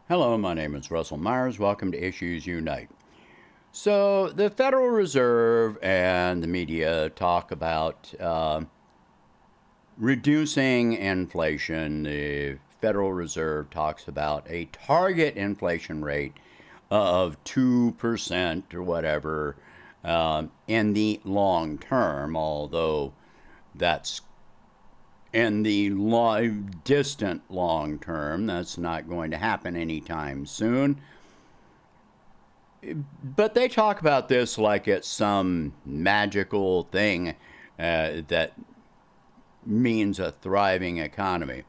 Hello, my name is Russell Myers. Welcome to Issues Unite. So, the Federal Reserve and the media talk about reducing inflation. The Federal Reserve talks about a target inflation rate of 2% or whatever in the long term, although that's in the distant long term. That's not going to happen anytime soon. But they talk about this like it's some magical thing that means a thriving economy.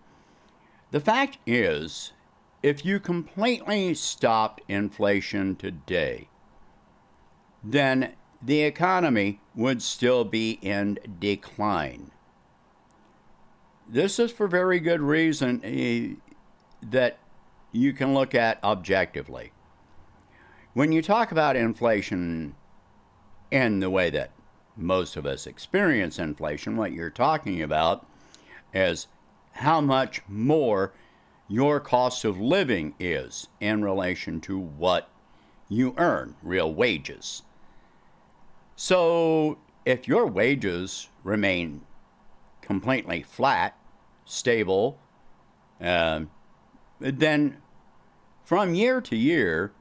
The fact is, if you completely stopped inflation today, then the economy would still be in decline. This is for very good reason that you can look at objectively. When you talk about inflation in the way that most of us experience inflation, what you're talking about is how much more your cost of living is in relation to what you earn, real wages. So if your wages remain completely flat, stable, then from year to year,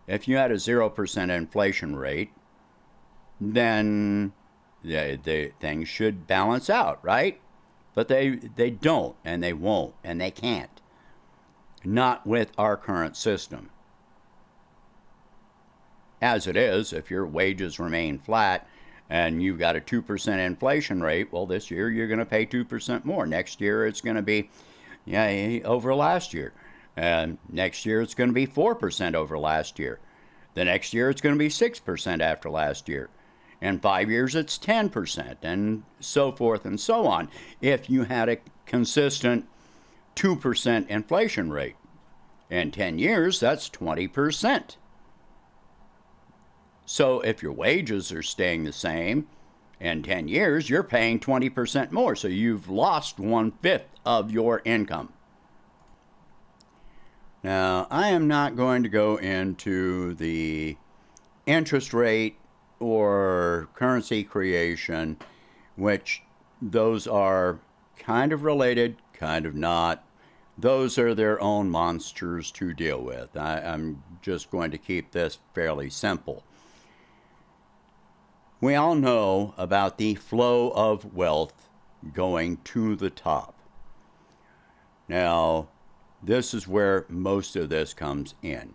if you had a 0% inflation rate, then things should balance out, right? But they don't, and they won't, and they can't. Not with our current system. As it is, if your wages remain flat and you've got a 2% inflation rate, well, this year you're going to pay 2% more. Next year it's going to be over last year. And next year it's going to be 4% over last year. The next year it's going to be 6% after last year. In 5 years it's 10%, and so forth and so on. If you had a consistent 2% inflation rate. In 10 years, that's 20%. So if your wages are staying the same, in 10 years, you're paying 20% more. So you've lost 1/5 of your income. Now, I am not going to go into the interest rate or currency creation, which those are kind of related, kind of not. Those are their own monsters to deal with. I'm just going to keep this fairly simple. We all know about the flow of wealth going to the top. Now, this is where most of this comes in.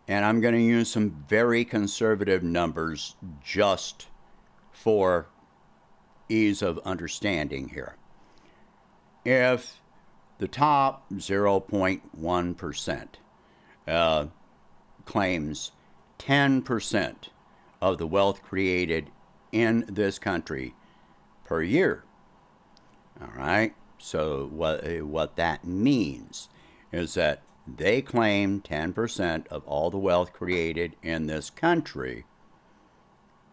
And I'm going to use some very conservative numbers just for ease of understanding here. If the top 0.1% claims 10% of the wealth created in this country per year. All right? So what that means is that they claim 10% of all the wealth created in this country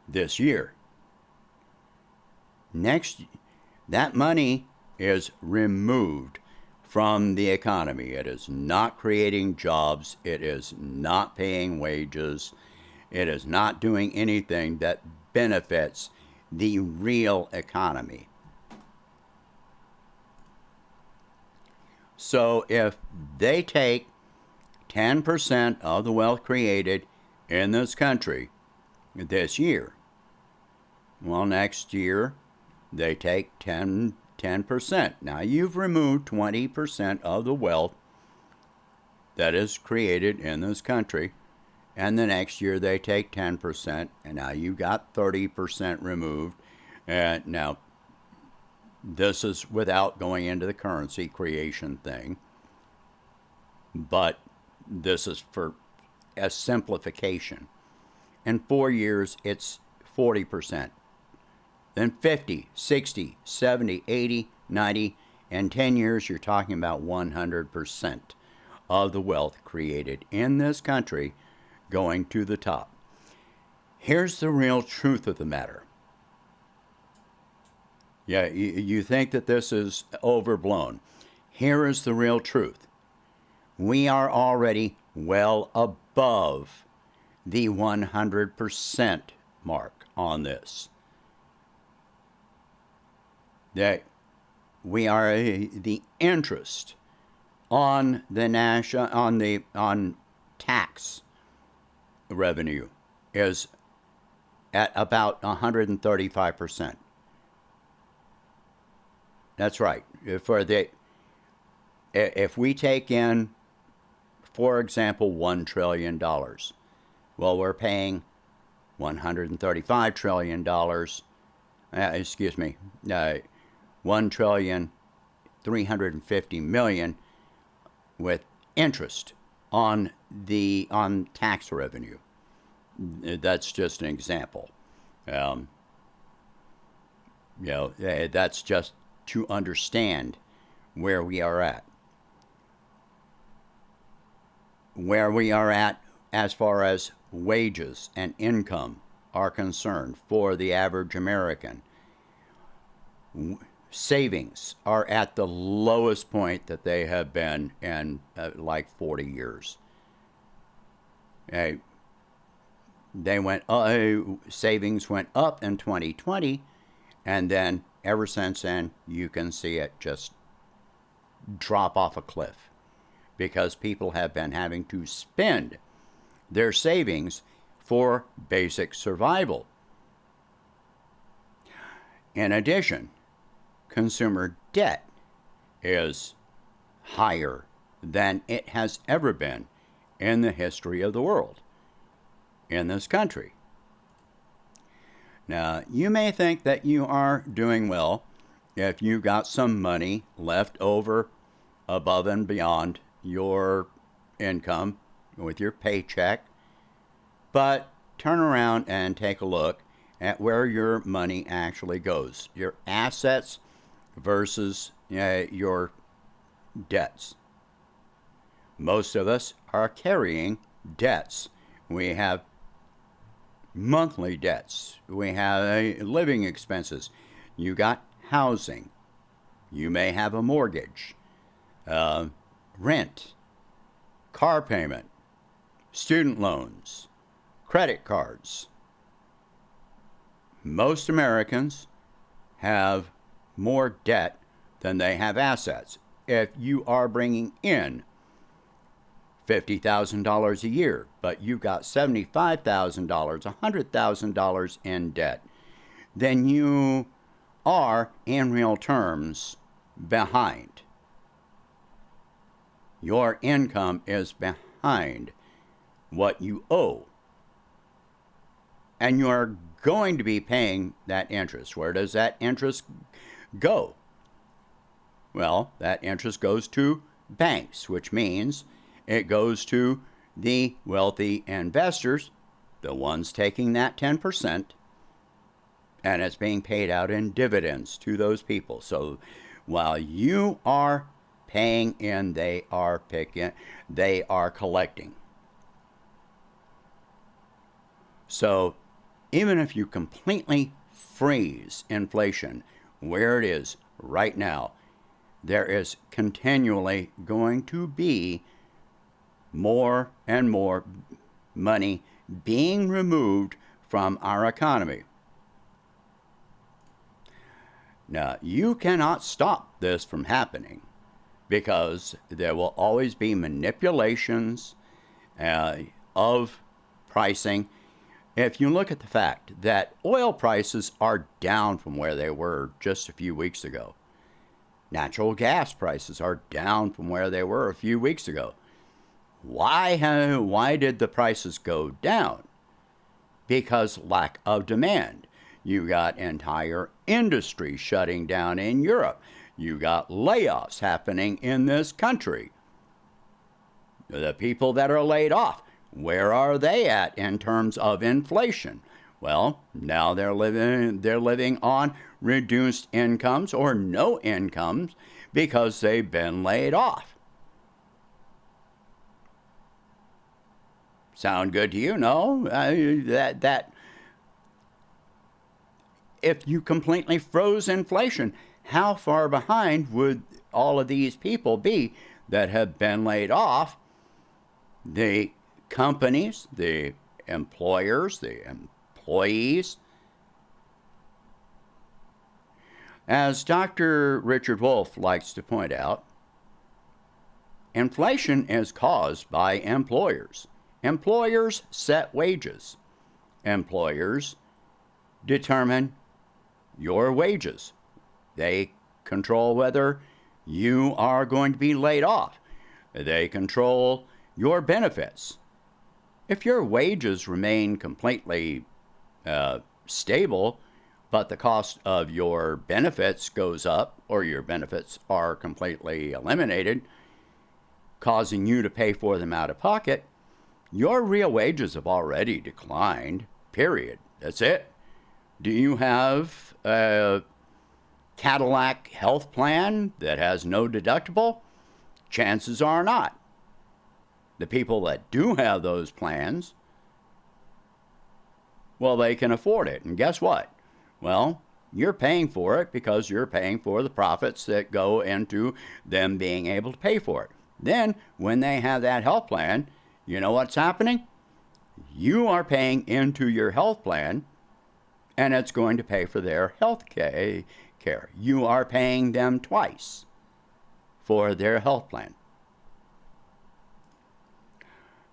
this year. Next, that money is removed from the economy. It is not creating jobs. It is not paying wages. It is not doing anything that benefits the real economy. So if they take 10% of the wealth created in this country this year, well, next year they take 10%. Now you've removed 20% of the wealth that is created in this country, and the next year they take 10%, and now you've got 30% removed. And now this is without going into the currency creation thing, but this is for a simplification. In 4 years, it's 40%. Then 50, 60, 70, 80, 90, and 10 years, you're talking about 100% of the wealth created in this country going to the top. Here's the real truth of the matter. Yeah, you think that this is overblown. Here is the real truth. we are already well above the 100% mark on this. That we are the interest on the national on tax revenue is at about 135%. That's right. If we take in, for example, $1 trillion, well, we're paying $135 trillion. $1,350,000,000 with interest on tax revenue. That's just an example. That's just to understand where we are at. Where we are at as far as wages and income are concerned for the average American. Savings are at the lowest point that they have been in like 40 years. Savings went up in 2020, and then ever since then, you can see it just drop off a cliff because people have been having to spend their savings for basic survival. In addition, consumer debt is higher than it has ever been in the history of the world in this country. Now, you may think that you are doing well if you got some money left over above and beyond your income with your paycheck, but turn around and take a look at where your money actually goes. Your assets versus your debts. Most of us are carrying debts. We have monthly debts. We have living expenses. You got housing. You may have a mortgage, rent, car payment, student loans, credit cards. Most Americans have more debt than they have assets. If you are bringing in $50,000 a year, but you've got $75,000, $100,000 in debt, then you are, in real terms, behind. Your income is behind what you owe. And you're going to be paying that interest. Where does that interest go? Well, that interest goes to banks, which means it goes to the wealthy investors, the ones taking that 10%, and it's being paid out in dividends to those people. So while you are paying in, they are collecting. So even if you completely freeze inflation where it is right now, there is continually going to be more and more money being removed from our economy. Now, you cannot stop this from happening because there will always be manipulations of pricing. If you look at the fact that oil prices are down from where they were just a few weeks ago, natural gas prices are down from where they were a few weeks ago. Why did the prices go down? Because lack of demand. You got entire industries shutting down in Europe. You got layoffs happening in this country. The people that are laid off, where are they at in terms of inflation? Well, now they're living on reduced incomes or no incomes because they've been laid off. Sound good to you? No? That if you completely froze inflation, how far behind would all of these people be that have been laid off, the companies, the employers, the employees, as Dr. Richard Wolff likes to point out, inflation is caused by employers. Employers set wages. Employers determine your wages. They control whether you are going to be laid off. They control your benefits. If your wages remain completely stable, but the cost of your benefits goes up, or your benefits are completely eliminated, causing you to pay for them out of pocket, your real wages have already declined, period. That's it. Do you have a Cadillac health plan that has no deductible? Chances are not. The people that do have those plans, well, they can afford it. And guess what? Well, you're paying for it because you're paying for the profits that go into them being able to pay for it. Then, when they have that health plan, you know what's happening? You are paying into your health plan, and it's going to pay for their health care. You are paying them twice for their health plan.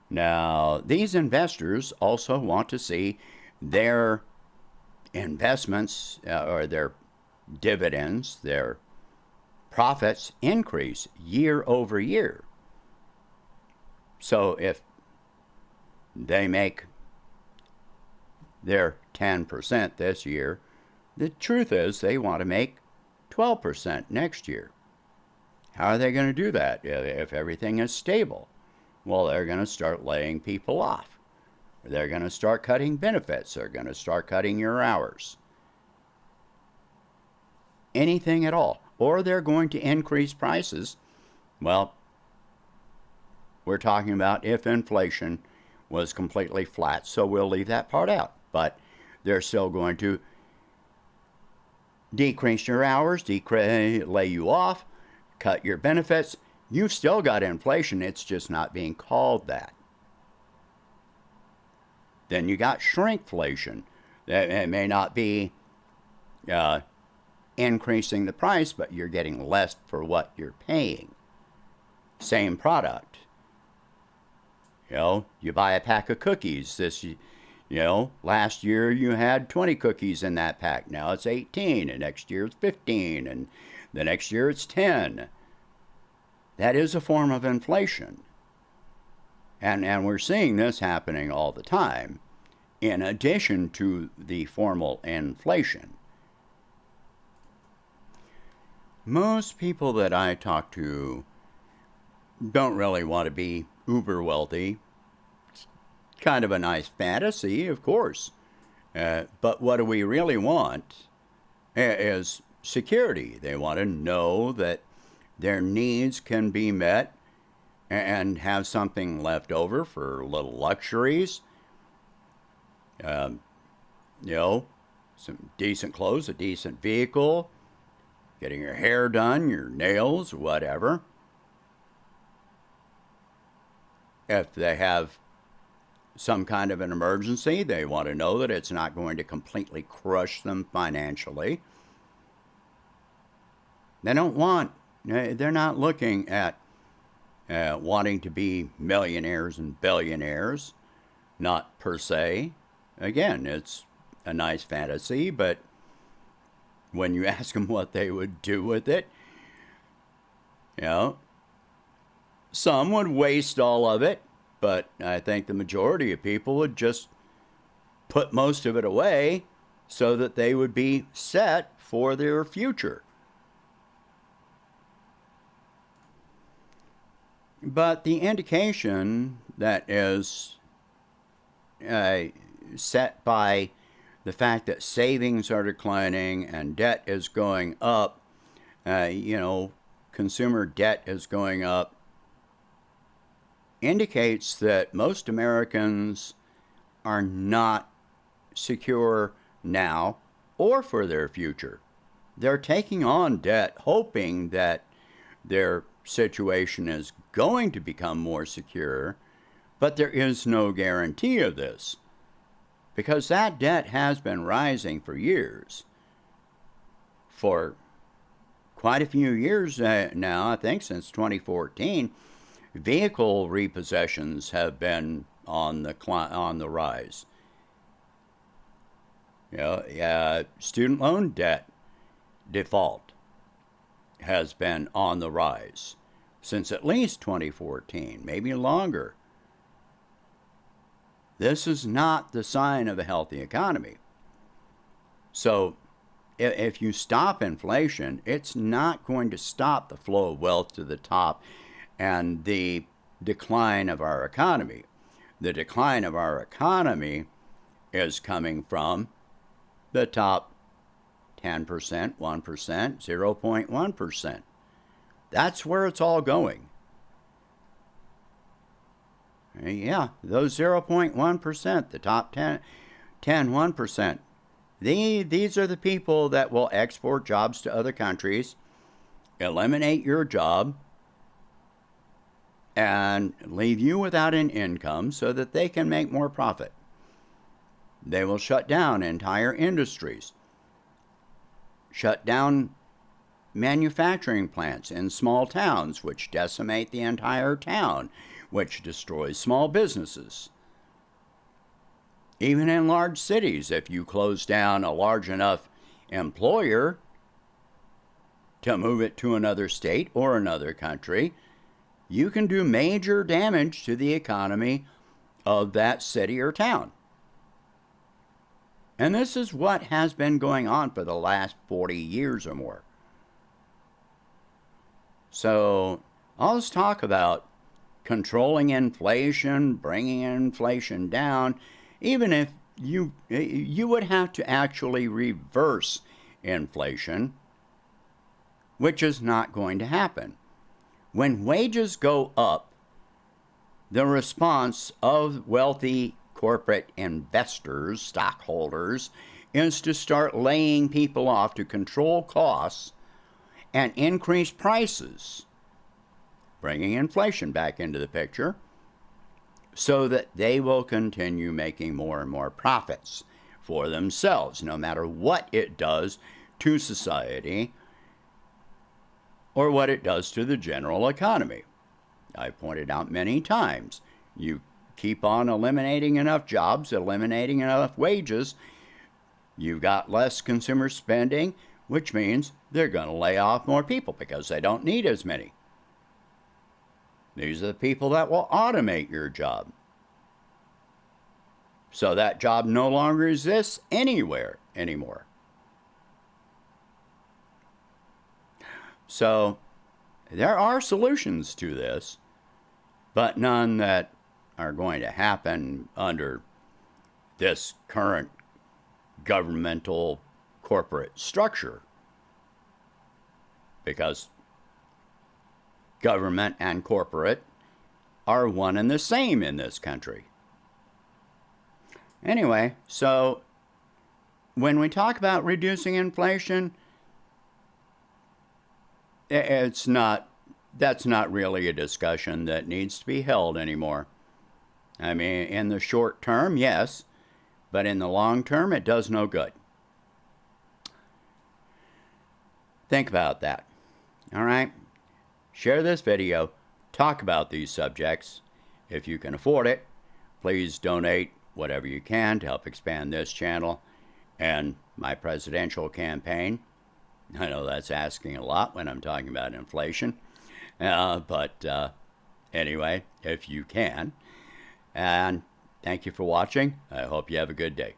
Now, these investors also want to see their investments or their dividends, their profits increase year over year. So if they make their 10% this year, the truth is they want to make 12% next year. How are they going to do that if everything is stable? Well, they're going to start laying people off. They're going to start cutting benefits. They're going to start cutting your hours. Anything at all. Or they're going to increase prices. Well, we're talking about if inflation was completely flat, so we'll leave that part out. But they're still going to decrease your hours, lay you off, cut your benefits. You've still got inflation, it's just not being called that. Then you got shrinkflation. It may not be increasing the price, but you're getting less for what you're paying. Same product. You buy a pack of cookies. Last year you had 20 cookies in that pack. Now it's 18, and next year it's 15, and the next year it's 10. That is a form of inflation. And we're seeing this happening all the time, in addition to the formal inflation. Most people that I talk to don't really want to be uber wealthy. It's kind of a nice fantasy, of course. But what do we really want is security. They want to know that their needs can be met and have something left over for little luxuries. Some decent clothes, a decent vehicle, getting your hair done, your nails, whatever. If they have some kind of an emergency, they want to know that it's not going to completely crush them financially. They're not looking at wanting to be millionaires and billionaires, not per se. Again, it's a nice fantasy, but when you ask them what they would do with it, some would waste all of it, but I think the majority of people would just put most of it away so that they would be set for their future. But the indication that is set by the fact that savings are declining and debt is going up, consumer debt is going up, indicates that most Americans are not secure now or for their future. They're taking on debt, hoping that their situation is going to become more secure, but there is no guarantee of this because that debt has been rising for years. For quite a few years now, I think since 2014, vehicle repossessions have been on the rise. Student loan debt default has been on the rise since at least 2014, maybe longer. This is not the sign of a healthy economy. So if you stop inflation, it's not going to stop the flow of wealth to the top and the decline of our economy. The decline of our economy is coming from the top 10%, 1%, 0.1%. That's where it's all going. Yeah, those 0.1%, the top 10, 1%, these are the people that will export jobs to other countries, eliminate your job, and leave you without an income so that they can make more profit. They will shut down entire industries, shut down manufacturing plants in small towns, which decimate the entire town, which destroys small businesses. Even in large cities, if you close down a large enough employer to move it to another state or another country, you can do major damage to the economy of that city or town. And this is what has been going on for the last 40 years or more. So all this talk about controlling inflation, bringing inflation down, even if you would have to actually reverse inflation, which is not going to happen. When wages go up, the response of wealthy corporate investors, stockholders, is to start laying people off to control costs and increase prices, bringing inflation back into the picture, so that they will continue making more and more profits for themselves, no matter what it does to society or what it does to the general economy. I've pointed out many times, you keep on eliminating enough jobs, eliminating enough wages, you've got less consumer spending, which means they're going to lay off more people because they don't need as many. These are the people that will automate your job. So that job no longer exists anywhere anymore. So there are solutions to this, but none that are going to happen under this current governmental corporate structure, because government and corporate are one and the same in this country. Anyway, so when we talk about reducing inflation, that's not really a discussion that needs to be held anymore. I mean, in the short term, yes, but in the long term, it does no good. Think about that. All right? Share this video. Talk about these subjects. If you can afford it, please donate whatever you can to help expand this channel and my presidential campaign. I know that's asking a lot when I'm talking about inflation, but anyway, if you can. And thank you for watching. I hope you have a good day.